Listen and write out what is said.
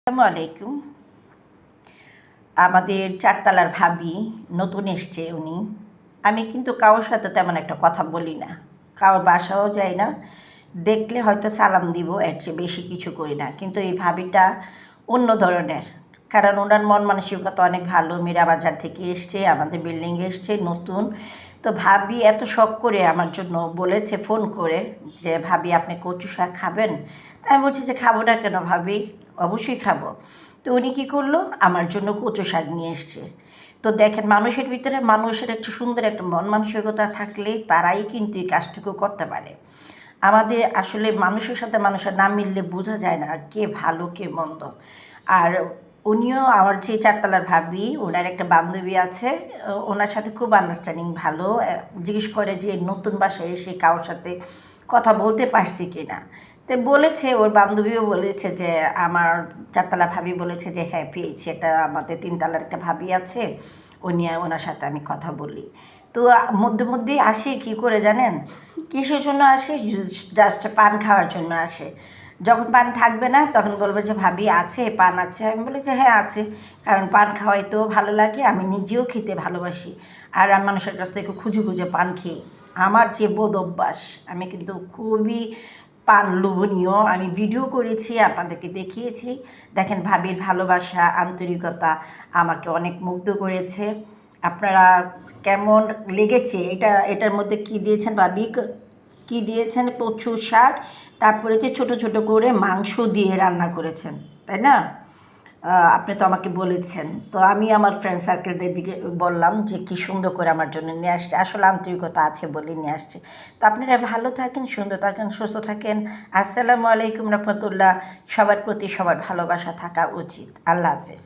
আসসালামু আলাইকুম। আমাদের চারতলার ভাবি নতুন এসছে উনি। আমি কিন্তু কারোর সাথে তেমন একটা কথা বলি না, কারোর বাসাও যাই না, দেখলে হয়তো সালাম দিব, এর চেয়ে বেশি কিছু করি না। কিন্তু এই ভাবিটা অন্য ধরনের, কারণ ওনার মন মানসিকতা অনেক ভালো। মীরাবাজার থেকে এসছে, আমাদের বিল্ডিংয়ে এসছে নতুন। তো ভাবি এত শখ করে আমার জন্য বলেছে ফোন করে যে ভাবি আপনি কচু শাক খাবেন। তাই আমি বলছি যে খাবো না কেন ভাবি, অবশ্যই খাবো। তো উনি কী করলো, আমার জন্য কচু শাক নিয়ে এসছে। তো দেখেন, মানুষের ভিতরে মানুষের একটু সুন্দর একটা মন মানসিকতা থাকলে তারাই কিন্তু এই কাজটুকু করতে পারে। আমাদের আসলে মানুষের সাথে মানুষের না মিললে বোঝা যায় না কে ভালো কে মন্দ। আর উনিও আমার যে চারতলার ভাবি, ওনার একটা বান্ধবী আছে, ওনার সাথে খুব আন্ডারস্ট্যান্ডিং ভালো। জিজ্ঞেস করে যে নতুন বাসায় এসে কারোর সাথে কথা বলতে পারছি কি না। তো বলেছে, ওর বান্ধবীও বলেছে যে আমার চারতলা ভাবি বলেছে যে হ্যাঁ পেয়েছি, একটা আমাদের তিনতলার একটা ভাবি আছে, ওনার সাথে আমি কথা বলি। তো মধ্যে মধ্যেই আসে, কী করে জানেন কিসের জন্য আসে, জাস্ট পান খাওয়ার জন্য আসে। যখন পান থাকবে না তখন বলবে যে ভাবি আছে পান আছে, আমি বলি যে হ্যাঁ আছে, কারণ পান খাওয়াইতেও ভালো লাগে, আমি নিজেও খেতে ভালোবাসি। আর আমি মানুষের কাছ থেকে খুঁজে খুঁজে পান খেয়ে আমার যে বোধ অভ্যাস, আমি কিন্তু খুবই পান লোভনীয়। আমি ভিডিও করেছি, আপনাদেরকে দেখিয়েছি। দেখেন ভাবির ভালোবাসা আন্তরিকতা আমাকে অনেক মুগ্ধ করেছে। আপনারা কেমন লেগেছে এটার মধ্যে কি দিয়েছেন ভাবি, কি দিয়েছেন, কচু শাক, তারপরে যে ছোট ছোট করে মাংস দিয়ে রান্না করেছেন, তাই না? আপনি তো আমাকে বলেছেন। তো আমি আমার ফ্রেন্ড সার্কেলদের দিকে বললাম যে কী সুন্দর করে আমার জন্য নিয়ে আসছে, আসলে আন্তরিকতা আছে বলে নিয়ে আসছে। তো আপনারা ভালো থাকেন, সুন্দর থাকেন, সুস্থ থাকেন। আসসালামু আলাইকুম রহমতুল্লাহ। সবার প্রতি সবার ভালোবাসা থাকা উচিত। আল্লাহ হাফেজ।